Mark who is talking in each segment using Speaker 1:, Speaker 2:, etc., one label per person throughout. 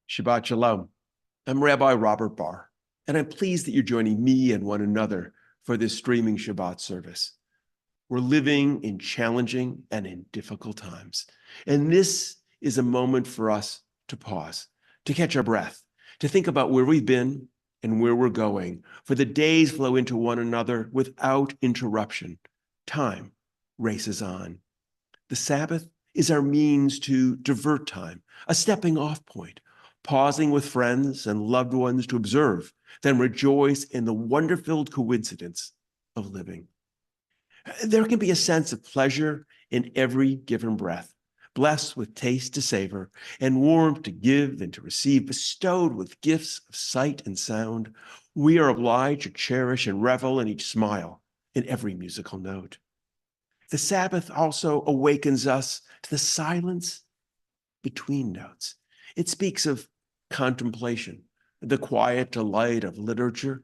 Speaker 1: Shabbat Shalom. I'm Rabbi Robert Barr, and I'm pleased that you're joining me and one another for this streaming Shabbat service. We're living in challenging and in difficult times, and this is a moment for us to pause, to catch our breath, to think about where we've been and where we're going, for the days flow into one another without interruption. Time races on. The Sabbath is our means to divert time, a stepping off point, pausing with friends and loved ones to observe, then rejoice in the wonder-filled coincidence of living. There can be a sense of pleasure in every given breath, blessed with taste to savor and warmth to give and to receive, bestowed with gifts of sight and sound. We are obliged to cherish and revel in each smile, in every musical note. The Sabbath also awakens us to the silence between notes. It speaks of contemplation, the quiet delight of literature,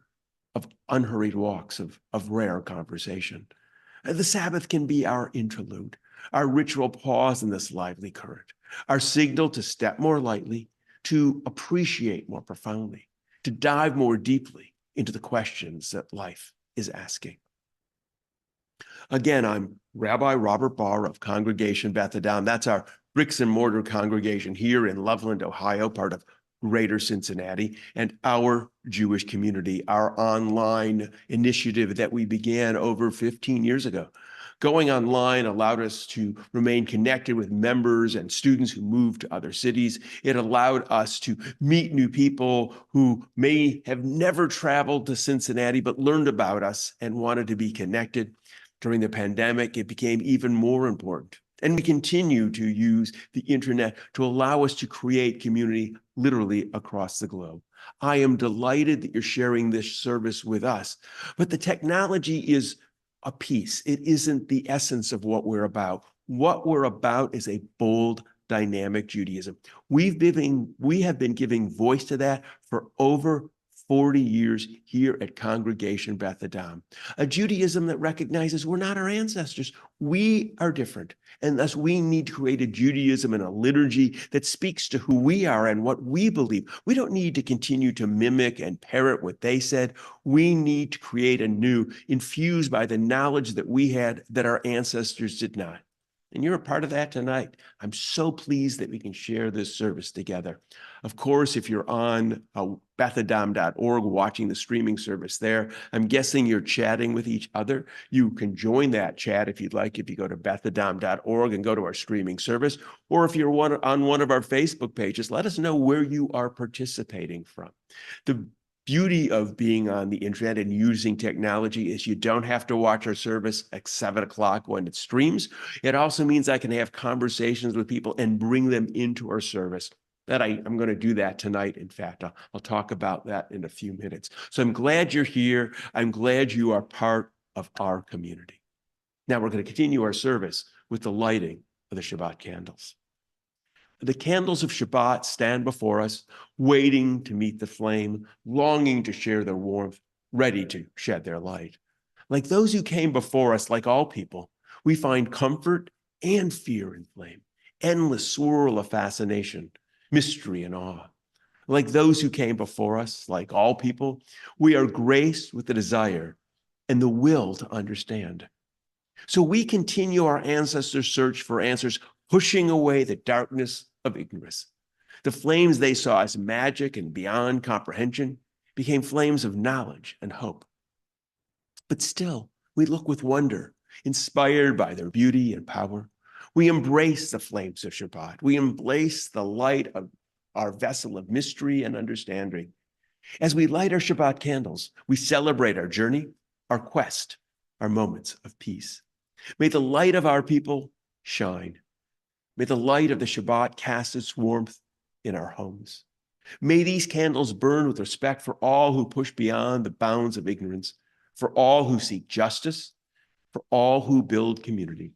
Speaker 1: of unhurried walks, of rare conversation. The Sabbath can be our interlude, our ritual pause in this lively current, our signal to step more lightly, to appreciate more profoundly, to dive more deeply into the questions that life is asking. Again, I'm Rabbi Robert Barr of Congregation Beth Adam. That's our bricks and mortar congregation here in Loveland, Ohio, part of Greater Cincinnati, and our Jewish community, our online initiative that we began over 15 years ago. Going online allowed us to remain connected with members and students who moved to other cities. It allowed us to meet new people who may have never traveled to Cincinnati, but learned about us and wanted to be connected. During the pandemic, it became even more important. And we continue to use the internet to allow us to create community literally across the globe. I am delighted that you're sharing this service with us, but the technology is a piece. It isn't the essence of what we're about. What we're about is a bold, dynamic Judaism. We have been giving voice to that for over 40 years here at Congregation Beth Adam, a Judaism that recognizes we're not our ancestors. We are different, and thus we need to create a Judaism and a liturgy that speaks to who we are and what we believe. We don't need to continue to mimic and parrot what they said. We need to create a new, infused by the knowledge that we had that our ancestors did not. And you're a part of that tonight. I'm so pleased that we can share this service together. Of course, if you're on bethadam.org watching the streaming service there, I'm guessing you're chatting with each other. You can join that chat if you'd like, if you go to bethadam.org and go to our streaming service, or if you're on one of our Facebook pages, let us know where you are participating from. The beauty of being on the internet and using technology is you don't have to watch our service at 7 o'clock when it streams. It also means I can have conversations with people and bring them into our service. I'm going to do that tonight. In fact, I'll talk about that in a few minutes. So I'm glad you're here. I'm glad you are part of our community. Now we're going to continue our service with the lighting of the Shabbat candles. The candles of Shabbat stand before us, waiting to meet the flame, longing to share their warmth, ready to shed their light. Like those who came before us, like all people, we find comfort and fear in flame, endless swirl of fascination, mystery and awe. Like those who came before us, like all people, we are graced with the desire and the will to understand. So we continue our ancestors' search for answers, pushing away the darkness of ignorance. The flames they saw as magic and beyond comprehension became flames of knowledge and hope. But still, we look with wonder, inspired by their beauty and power. We embrace the flames of Shabbat. We embrace the light of our vessel of mystery and understanding. As we light our Shabbat candles, we celebrate our journey, our quest, our moments of peace. May the light of our people shine. May the light of the Shabbat cast its warmth in our homes. May these candles burn with respect for all who push beyond the bounds of ignorance, for all who seek justice, for all who build community.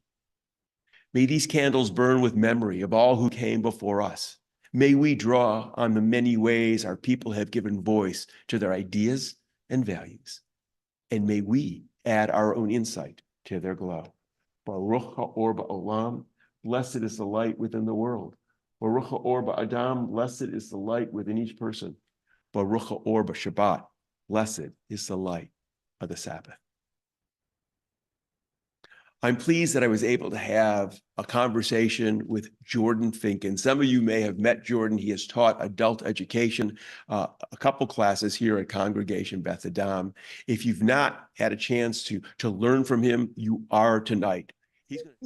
Speaker 1: May these candles burn with memory of all who came before us. May we draw on the many ways our people have given voice to their ideas and values. And may we add our own insight to their glow. Baruch ha'or ba'olam. Blessed is the light within the world. Baruch ha'or ba'adam, blessed is the light within each person. Baruch ha'or b'Shabbat, blessed is the light of the Sabbath. I'm pleased that I was able to have a conversation with Jordan Finkin. Some of you may have met Jordan. He has taught adult education, a couple classes here at Congregation Beth Adam. If you've not had a chance to learn from him, you are tonight.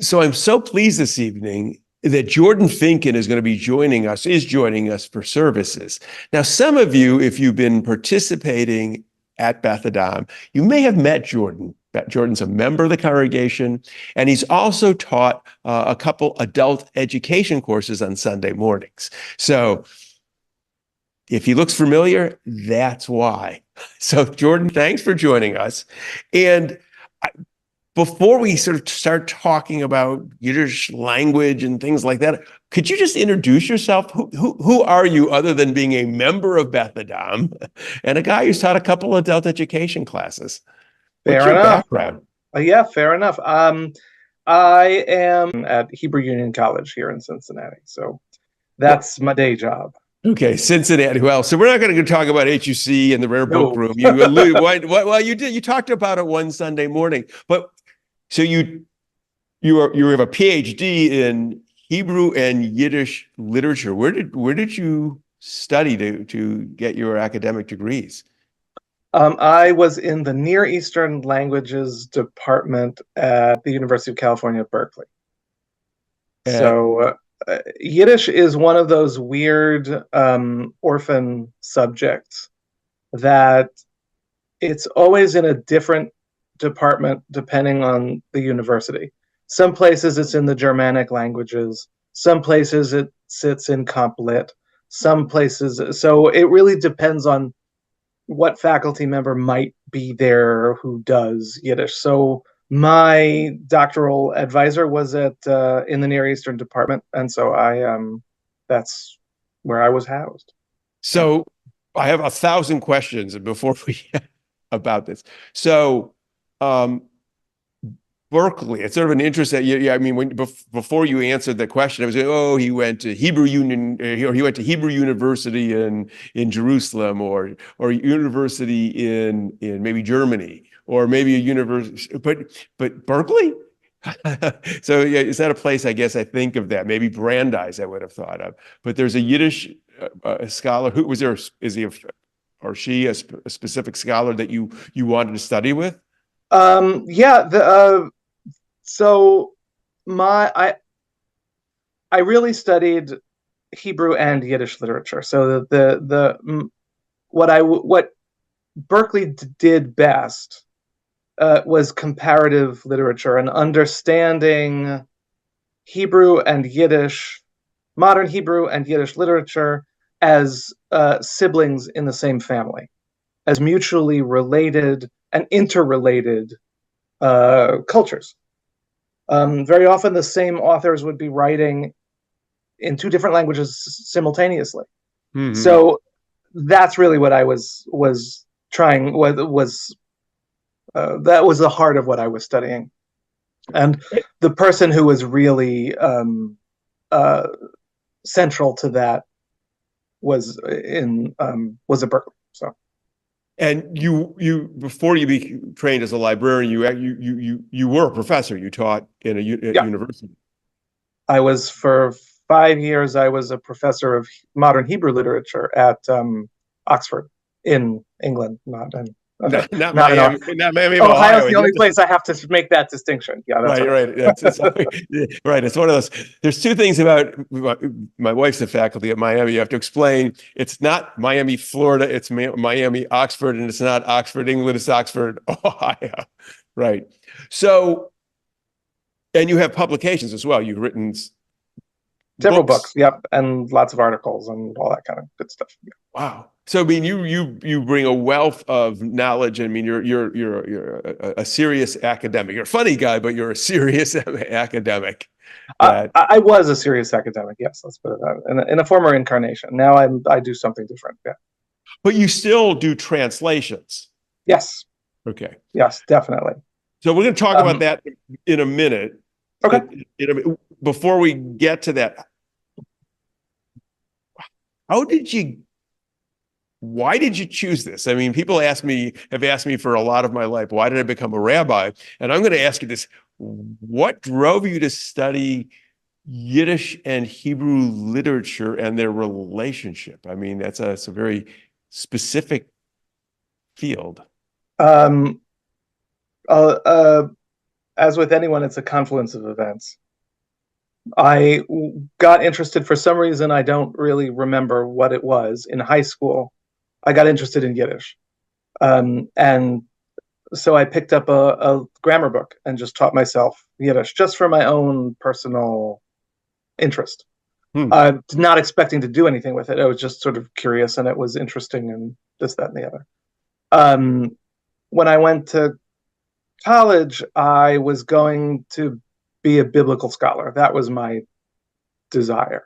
Speaker 1: So I'm so pleased this evening that Jordan Finkin is joining us for services. Now, some of you, if you've been participating at Beth Adam, you may have met Jordan. Jordan's a member of the congregation, and he's also taught a couple adult education courses on Sunday mornings. So if he looks familiar, that's why. So Jordan, thanks for joining us. And before we sort of start talking about Yiddish language and things like that, could you just introduce yourself? Who are you other than being a member of Beth Adam and a guy who's taught a couple adult education classes? What's your background?
Speaker 2: Yeah, fair enough. I am at Hebrew Union College here in Cincinnati, so that's my day job.
Speaker 1: Okay, Cincinnati. Well, so we're not going to talk about HUC and the Rare Book Room. You you did. You talked about it one Sunday morning, but so you have a PhD in Hebrew and Yiddish literature. Where did you study to get your academic degrees?
Speaker 2: I was in the Near Eastern Languages department at the University of California, Berkeley. So Yiddish is one of those weird orphan subjects that it's always in a different department depending on the university. Some places it's in the Germanic languages. Some places it sits in Comp Lit. Some places, so it really depends on what faculty member might be there who does Yiddish. So my doctoral advisor was at in the Near Eastern department, and so that's where I was housed.
Speaker 1: So I have 1,000 questions before we about this. So Berkeley, it's sort of an interest that I mean, before you answered the question, I was saying, he went to Hebrew Union, or he went to Hebrew University in Jerusalem, or university in maybe Germany, or maybe a university, but Berkeley. So yeah, is that a place? I guess I think of that. Maybe Brandeis, I would have thought of. But there's a Yiddish scholar. Who was there? Is he or she a specific scholar that you wanted to study with?
Speaker 2: Yeah. So I really studied Hebrew and Yiddish literature. So what Berkeley did best was comparative literature and understanding Hebrew and Yiddish, modern Hebrew and Yiddish literature as siblings in the same family, as mutually related and interrelated cultures. Very often the same authors would be writing in two different languages simultaneously. Mm-hmm. So that's really what I was trying, that was the heart of what I was studying. And the person who was really central to that was at Berkeley. So.
Speaker 1: And you before you became trained as a librarian, you were a professor. You taught in a university.
Speaker 2: I was for 5 years. I was a professor of modern Hebrew literature at Oxford in England, not
Speaker 1: Miami.
Speaker 2: Ohio's the only place I have to make that distinction. Yeah, that's
Speaker 1: right. Right. It's one of those. There's two things about my wife's a faculty at Miami. You have to explain. It's not Miami, Florida. It's Miami, Oxford, and it's not Oxford, England. It's Oxford, Ohio. Right. So, and you have publications as well. You've written
Speaker 2: several books. Yep, and lots of articles and all that kind of good stuff. Yeah.
Speaker 1: Wow. So I mean, you bring a wealth of knowledge. I mean, you're a serious academic. You're a funny guy, but you're a serious academic.
Speaker 2: I was a serious academic. Yes, let's put it that in a former incarnation. Now I do something different. Yeah.
Speaker 1: But you still do translations.
Speaker 2: Yes.
Speaker 1: Okay.
Speaker 2: Yes, definitely.
Speaker 1: So we're going to talk about that in a minute.
Speaker 2: Okay.
Speaker 1: Before we get to that, how did you, why did you choose this? I mean, people have asked me for a lot of my life, why did I become a rabbi? And I'm going to ask you this, what drove you to study Yiddish and Hebrew literature and their relationship? I mean, it's a very specific field.
Speaker 2: Um, uh, as with anyone, it's a confluence of events. I got interested for some reason. I don't really remember what it was. In high school, I got interested in Yiddish. And so I picked up a grammar book and just taught myself Yiddish just for my own personal interest.
Speaker 1: Hmm.
Speaker 2: Not expecting to do anything with it. I was just sort of curious and it was interesting and this, that, and the other. When I went to college, I was going to be a biblical scholar. That was my desire,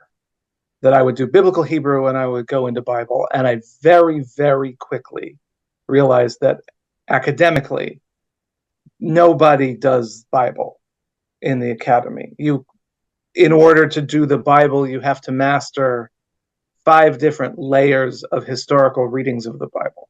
Speaker 2: that I would do biblical Hebrew and I would go into Bible. And I very, very quickly realized that academically, nobody does Bible in the academy. In order to do the Bible, you have to master 5 different layers of historical readings of the Bible.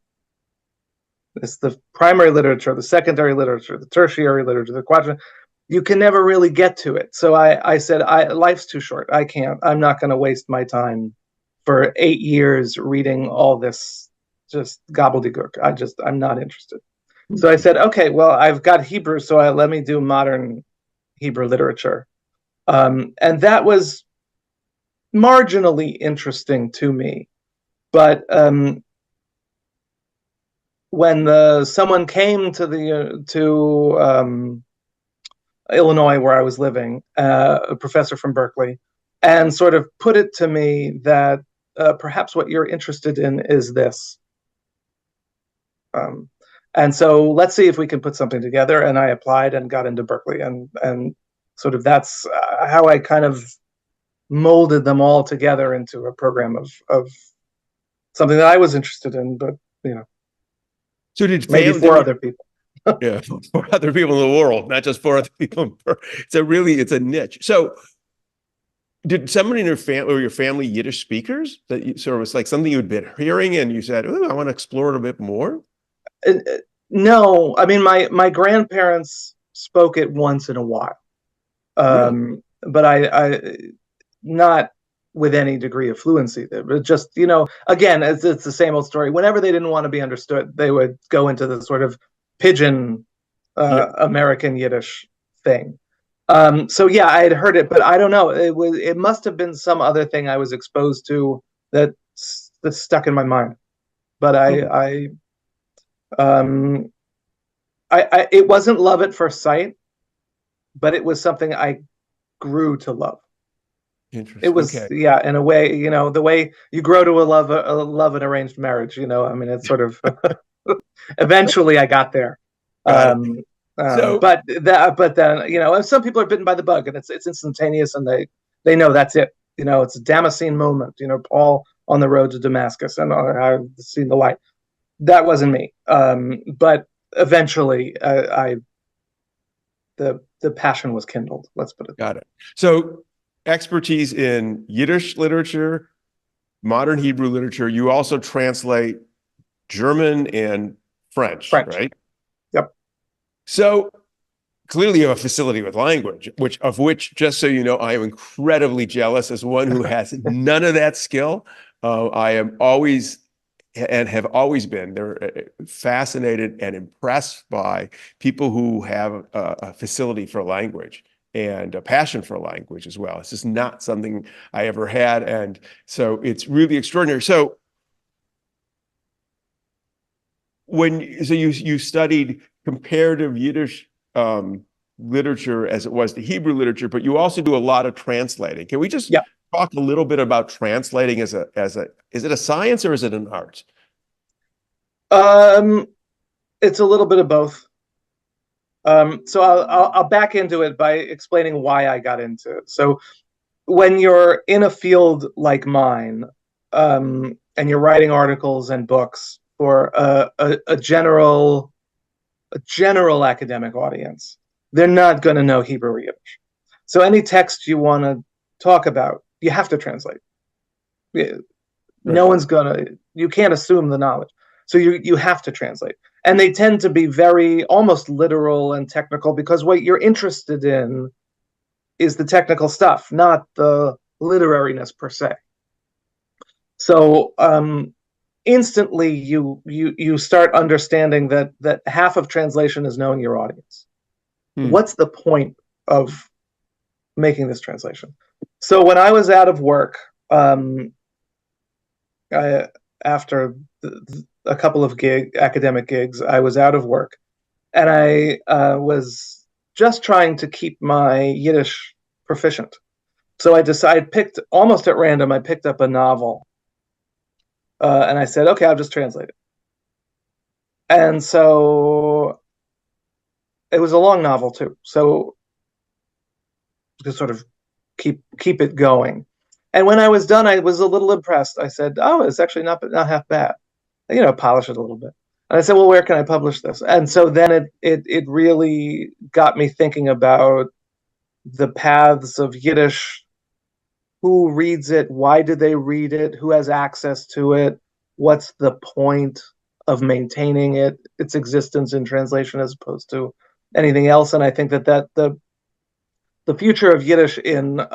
Speaker 2: It's the primary literature, the secondary literature, the tertiary literature, the quadrant. You can never really get to it. So I said, life's too short. I can't. I'm not going to waste my time for 8 years reading all this just gobbledygook. I'm not interested. So I said, okay, well, I've got Hebrew, so let me do modern Hebrew literature. And that was marginally interesting to me. But when someone came to Illinois, where I was living, a professor from Berkeley, and sort of put it to me that perhaps what you're interested in is this. And so let's see if we can put something together. And I applied and got into Berkeley, and sort of that's how I kind of molded them all together into a program of something that I was interested in, but
Speaker 1: So did
Speaker 2: maybe for other people.
Speaker 1: Yeah, for other people in the world, not just for other people. It's a niche. So did someone in your family or your family Yiddish speakers that you sort of was like something you'd been hearing and you said, oh, I want to explore it a bit more?
Speaker 2: No, I mean, my grandparents spoke it once in a while.
Speaker 1: Really?
Speaker 2: But I not with any degree of fluency. But just, again, it's the same old story. Whenever they didn't want to be understood, they would go into the sort of pidgin American Yiddish thing. So yeah, I had heard it, but I don't know. It must have been some other thing I was exposed to that stuck in my mind. But it wasn't love at first sight, but it was something I grew to love.
Speaker 1: Interesting.
Speaker 2: It was,
Speaker 1: okay.
Speaker 2: yeah, in a way, the way you grow to love an arranged marriage. I mean, it's sort of eventually I got there.
Speaker 1: Got it. So
Speaker 2: But then, some people are bitten by the bug, and it's instantaneous, and they know that's it. It's a Damascene moment. Paul on the road to Damascus, and I've seen the light. That wasn't me. But eventually, the passion was kindled. Let's put it.
Speaker 1: got it. So expertise in Yiddish literature, modern Hebrew literature. You also translate German and French, right?
Speaker 2: Yep.
Speaker 1: So clearly you have a facility with language, which, just so you know, I am incredibly jealous as one who has none of that skill. I am always and have always been fascinated and impressed by people who have a facility for language and a passion for language as well. It's just not something I ever had. And so it's really extraordinary. So you studied comparative Yiddish literature as it was to Hebrew literature, but you also do a lot of translating. Can we just talk a little bit about translating is it a science or is it an art?
Speaker 2: It's a little bit of both. So I'll back into it by explaining why I got into it. So when you're in a field like mine, and you're writing articles and books for a general academic audience, they're not going to know Hebrew or Yiddish. So any text you want to talk about, you have to translate.
Speaker 1: Right.
Speaker 2: You can't assume the knowledge. So you have to translate. And they tend to be very almost literal and technical because what you're interested in is the technical stuff, not the literariness per se. So instantly you start understanding that half of translation is knowing your audience. What's the point of making this translation? So when I was out of work, after a couple of academic gigs, I was out of work, and I was just trying to keep my Yiddish proficient. So I picked almost at random. I picked up a novel, and I said, "Okay, I'll just translate it." And so it was a long novel too. So to sort of keep it going. And when I was done, I was a little impressed. I said, "Oh, it's actually not half bad." Polish it a little bit. And I said, "Well, where can I publish this?" And so then it really got me thinking about the paths of Yiddish. Who reads it? Why do they read it? Who has access to it? What's the point of maintaining its existence in translation as opposed to anything else? And I think that the future of Yiddish in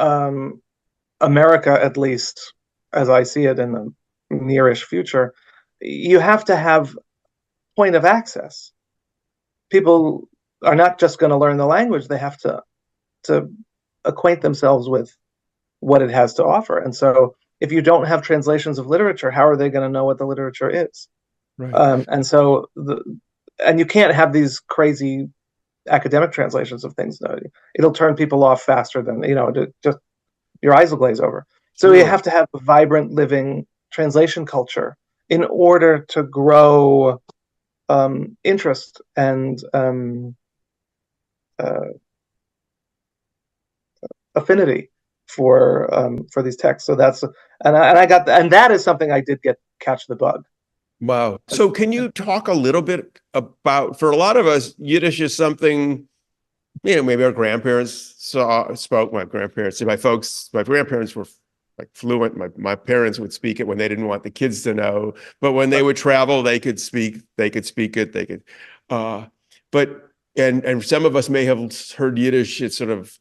Speaker 2: America, at least as I see it in the nearish future, you have to have point of access. People are not just going to learn the language; they have to acquaint themselves with what it has to offer. And so, if you don't have translations of literature, how are they going to know what the literature is?
Speaker 1: Right.
Speaker 2: And you can't have these crazy academic translations of things. It'll turn people off faster than just your eyes will glaze over. So you have to have a vibrant, living translation culture in order to grow interest and affinity for these texts. So that is something I did catch the bug.
Speaker 1: Wow. So can you talk a little bit about, for a lot of us, Yiddish is something, maybe our grandparents spoke, my grandparents were like fluent. My parents would speak it when they didn't want the kids to know, but when they would travel, they could speak it. And some of us may have heard Yiddish. It's sort of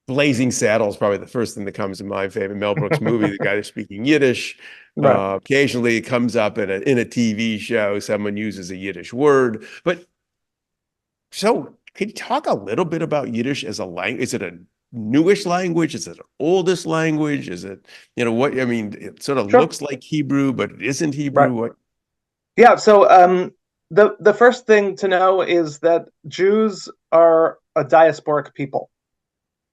Speaker 1: Blazing Saddles, probably the first thing that comes to my favorite Mel Brooks movie. The guy is speaking Yiddish.
Speaker 2: Right.
Speaker 1: Occasionally, it comes up in a TV show. Someone uses a Yiddish word. But so, can you talk a little bit about Yiddish as a language? Is it a newish language? Is it an oldest language? Is it what? I mean, it sort of looks like Hebrew, but it isn't Hebrew.
Speaker 2: Right.
Speaker 1: What?
Speaker 2: Yeah. So the first thing to know is that Jews are a diasporic people.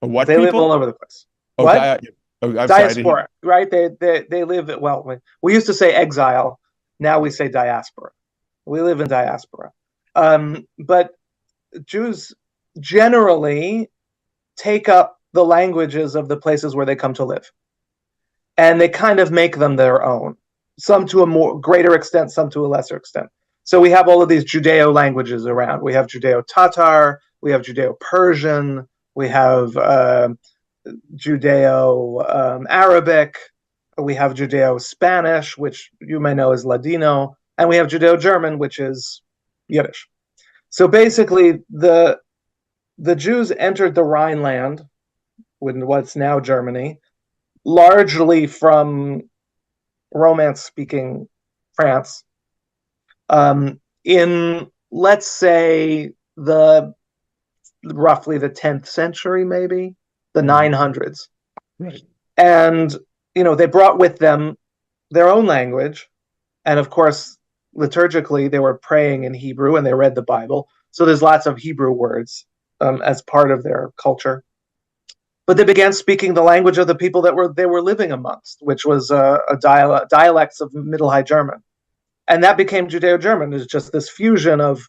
Speaker 1: What
Speaker 2: they
Speaker 1: people?
Speaker 2: Live all over the place.
Speaker 1: Oh,
Speaker 2: what?
Speaker 1: Diasporic,
Speaker 2: right? They live, well, we used to say exile. Now we say diaspora. We live in diaspora. But Jews generally take up the languages of the places where they come to live. And they kind of make them their own. Some to a more greater extent, some to a lesser extent. So we have all of these Judeo languages around. We have Judeo-Tatar, we have Judeo-Persian, we have Judeo-Arabic, we have Judeo-Spanish, which you may know as Ladino, and we have Judeo-German, which is Yiddish. So basically, the Jews entered the Rhineland, what's now Germany, largely from Romance-speaking France, in, let's say, roughly the 10th century, maybe the 900s.
Speaker 1: Right.
Speaker 2: And they brought with them their own language, and of course liturgically they were praying in Hebrew and they read the Bible, so there's lots of Hebrew words as part of their culture. But they began speaking the language of the people they were living amongst, which was dialects of Middle High German, and that became Judeo-German. It's just this fusion of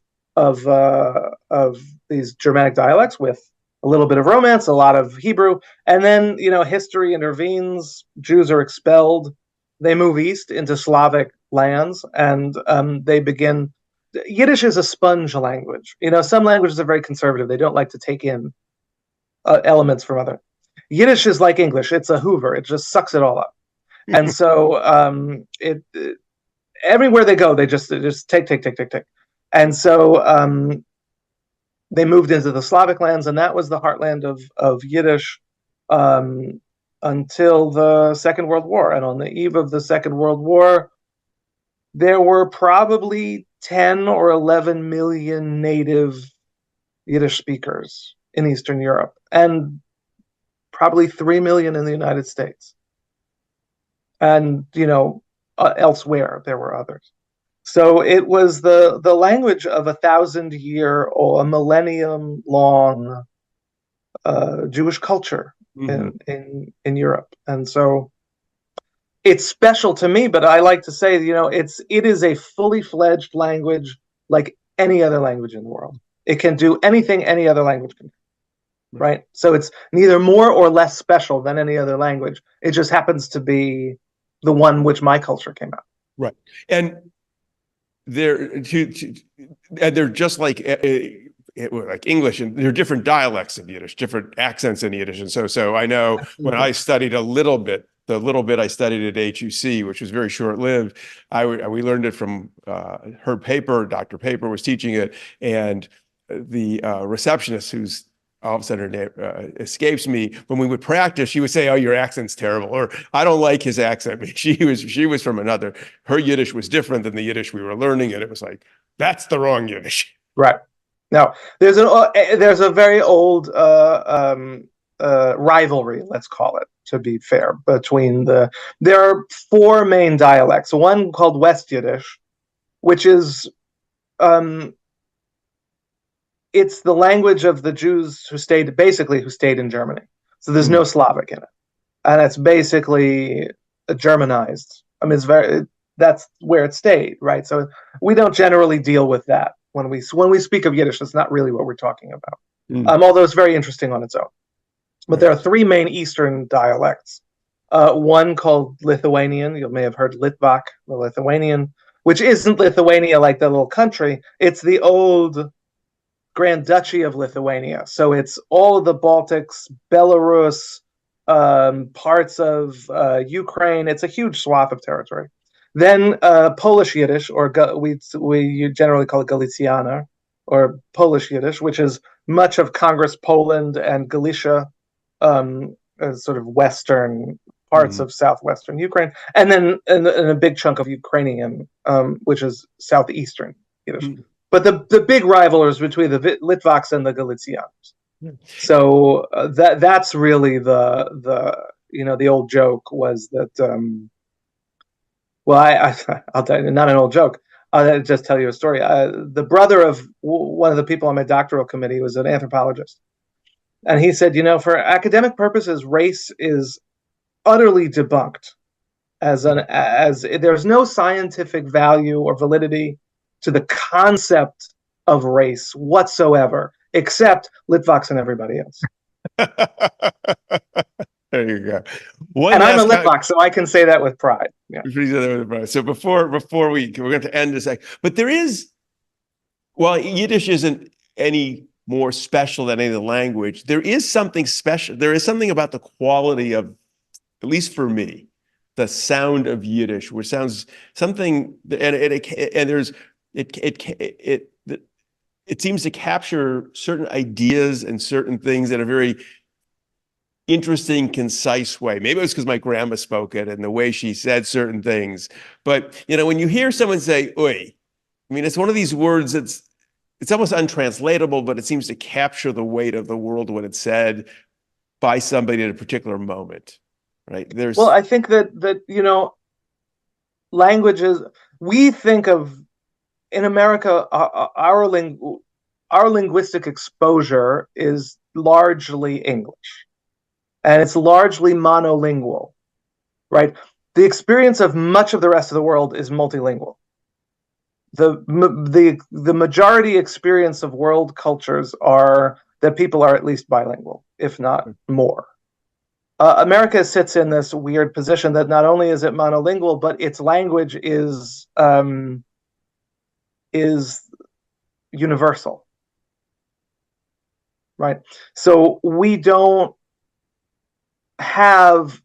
Speaker 2: these Germanic dialects with a little bit of Romance, a lot of Hebrew, and then history intervenes. Jews are expelled. They move east into Slavic lands, and they begin. Yiddish is a sponge language. Some languages are very conservative. They don't like to take in elements from other. Yiddish is like English. It's a Hoover. It just sucks it all up. And so everywhere they go, they just take. And so they moved into the Slavic lands, and that was the heartland of Yiddish um, until the Second World War. And on the eve of the Second World War, there were probably 10 or 11 million native Yiddish speakers in Eastern Europe, and probably 3 million in the United States. And, elsewhere, there were others. So it was the language of 1,000-year or a millennium-long Jewish culture in Europe. And so it's special to me, but I like to say, it is a fully fledged language like any other language in the world. It can do anything any other language can do, right? So it's neither more or less special than any other language. It just happens to be the one which my culture came out.
Speaker 1: Right. And they're just like English, and there are different dialects of Yiddish, different accents in Yiddish. And so I know when I studied the little bit I studied at HUC, which was very short-lived, we learned it from Herb Paper. Dr. Paper was teaching it, and the receptionist, who's all of a sudden her name escapes me, when we would practice, she would say, "Oh, your accent's terrible," or "I don't like his accent." She was from another. Her Yiddish was different than the Yiddish we were learning, and it was like, that's the wrong Yiddish.
Speaker 2: Right. Now, there's a very old rivalry, let's call it, to be fair, between there are 4 main dialects. One called West Yiddish, which is it's the language of the Jews who stayed in Germany. So there's no Slavic in it, and it's basically Germanized. I mean, that's where it stayed, right? So we don't generally deal with that when we speak of Yiddish. That's not really what we're talking about. Although it's very interesting on its own. But there are 3 main Eastern dialects. One called Lithuanian. You may have heard Litvak, the Lithuanian, which isn't Lithuania like the little country. It's the old Grand Duchy of Lithuania. So it's all of the Baltics, Belarus, parts of Ukraine. It's a huge swath of territory. Then Polish Yiddish, or we generally call it Galiciana, or Polish Yiddish, which is much of Congress Poland and Galicia, sort of western parts of southwestern Ukraine, and then and a big chunk of Ukrainian, which is southeastern Yiddish. But the big rival is between the Litvaks and the Galicians. So that's really the old joke was that. I'll tell you, not an old joke. I'll just tell you a story. The brother of one of the people on my doctoral committee was an anthropologist. And he said, for academic purposes, race is utterly debunked as there's no scientific value or validity to the concept of race whatsoever, except Litvaks and everybody else.
Speaker 1: There you go.
Speaker 2: And I'm a Litvak, so I can say that with pride. Yeah.
Speaker 1: So before we're going to end this, but there is, well, Yiddish isn't any more special than any other language. There is something special. There is something about the quality of, at least for me, the sound of Yiddish, which sounds something, and it seems to capture certain ideas and certain things in a very interesting, concise way. Maybe it was because my grandma spoke it and the way she said certain things. But when you hear someone say "oi," I mean, it's one of these words that's almost untranslatable, but it seems to capture the weight of the world when it's said by somebody at a particular moment, right? Well,
Speaker 2: I think that languages, we think of in America, our linguistic exposure is largely English. And it's largely monolingual, right? The experience of much of the rest of the world is multilingual. The majority experience of world cultures are that people are at least bilingual, if not more. America sits in this weird position that not only is it monolingual, but its language is universal, right? So we don't have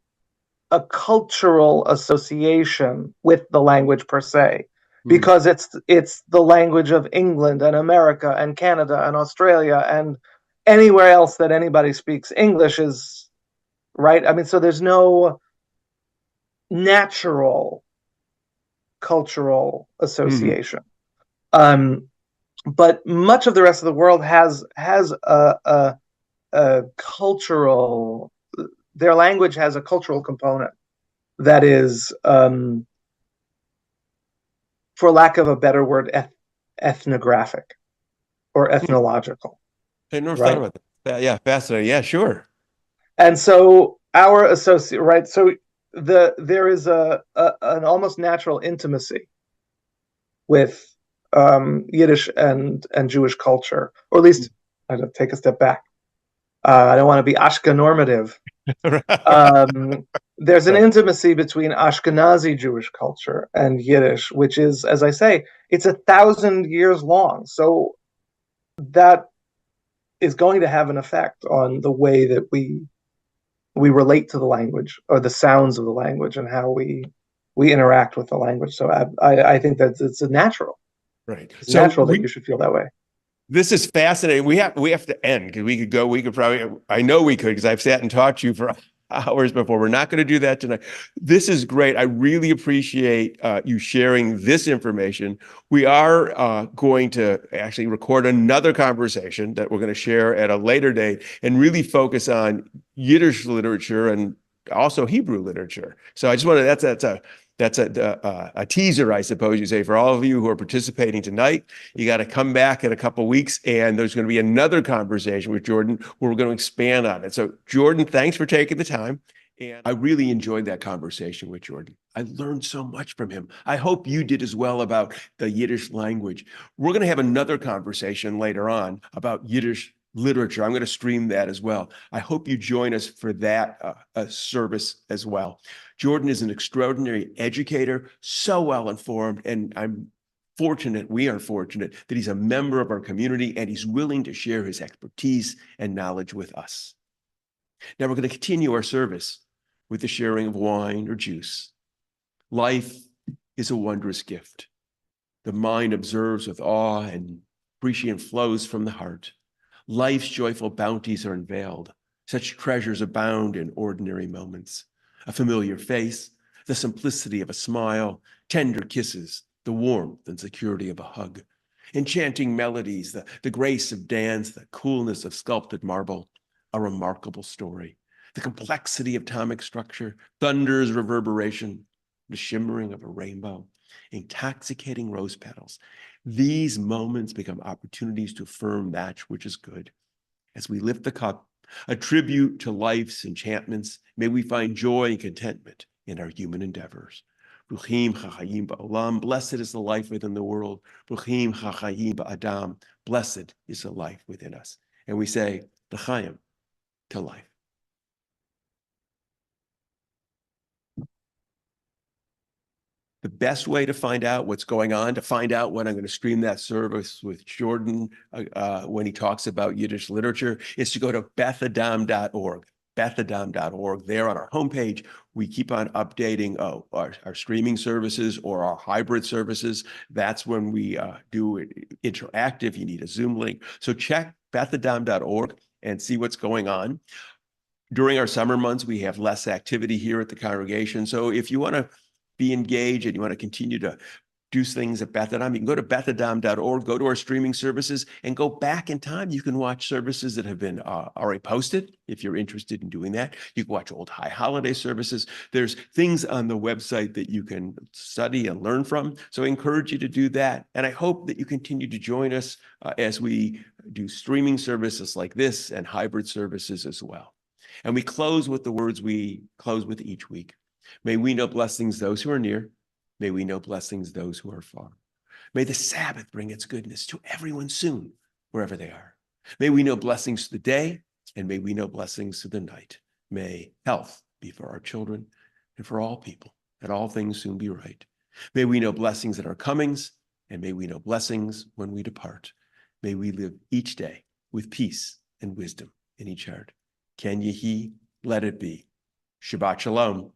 Speaker 2: a cultural association with the language per se,
Speaker 1: Mm.
Speaker 2: because it's the language of England and America and Canada and Australia and anywhere else that anybody speaks English is right. I mean, so there's no natural cultural association. But much of the rest of the world has a cultural, their language has a cultural component that is, for lack of a better word, ethnographic or ethnological,
Speaker 1: I never thought
Speaker 2: right?
Speaker 1: about that. Yeah, fascinating. Yeah, sure.
Speaker 2: And so our associate, right? So there is an almost natural intimacy with Yiddish and Jewish culture, or at least I'd take a step back. I don't want to be Ashka normative. There's an intimacy between Ashkenazi Jewish culture and Yiddish, which is, as I say, it's 1,000 years long. So that is going to have an effect on the way that we relate to the language or the sounds of the language and how we interact with the language. So I think that it's a natural.
Speaker 1: Right.
Speaker 2: It's natural that you should feel that way.
Speaker 1: This is fascinating. We have to end because we could probably, I know we could because I've sat and talked to you for hours before. We're not going to do that tonight. This is great. I really appreciate you sharing this information. We are going to actually record another conversation that we're going to share at a later date and really focus on Yiddish literature and also Hebrew literature. So I just want to, that's a teaser, I suppose you say, for all of you who are participating tonight. You got to come back in a couple of weeks, and there's going to be another conversation with Jordan where we're going to expand on it. So, Jordan, thanks for taking the time. And I really enjoyed that conversation with Jordan. I learned so much from him. I hope you did as well about the Yiddish language. We're going to have another conversation later on about Yiddish literature. I'm going to stream that as well. I hope you join us for that service as well. Jordan is an extraordinary educator, so well informed, and we are fortunate that he's a member of our community and he's willing to share his expertise and knowledge with us. Now we're going to continue our service with the sharing of wine or juice. Life is a wondrous gift. The mind observes with awe and appreciation flows from the heart. Life's joyful bounties are unveiled. Such treasures abound in ordinary moments. A familiar face, the simplicity of a smile, tender kisses, the warmth and security of a hug, enchanting melodies, the grace of dance, the coolness of sculpted marble, a remarkable story. The complexity of atomic structure, thunder's reverberation, the shimmering of a rainbow, intoxicating rose petals. These moments become opportunities to affirm that which is good. As we lift the cup, a tribute to life's enchantments, may we find joy and contentment in our human endeavors. Bruchim chachayim ba'olam, blessed is the life within the world. Bruchim chachayim ba'adam, blessed is the life within us. And we say, l'chaim, to life. The best way to find out what's going on, to find out when I'm going to stream that service with Jordan when he talks about Yiddish literature, is to go to bethadam.org. Bethadam.org. There on our homepage, we keep on updating our streaming services or our hybrid services. That's when we do it interactive. You need a Zoom link. So check bethadam.org and see what's going on. During our summer months, we have less activity here at the congregation. So if you want to be engaged and you want to continue to do things at Beth Adam, you can go to bethadam.org, go to our streaming services, and go back in time. You can watch services that have been already posted if you're interested in doing that. You can watch old high holiday services. There's things on the website that you can study and learn from. So I encourage you to do that. And I hope that you continue to join us as we do streaming services like this and hybrid services as well. And we close with the words we close with each week. May we know blessings those who are near. May we know blessings those who are far. May the Sabbath bring its goodness to everyone soon, wherever they are. May we know blessings to the day, and may we know blessings to the night. May health be for our children and for all people, and all things soon be right. May we know blessings in our comings, and may we know blessings when we depart. May we live each day with peace and wisdom in each heart. Ken Yehi, let it be. Shabbat Shalom.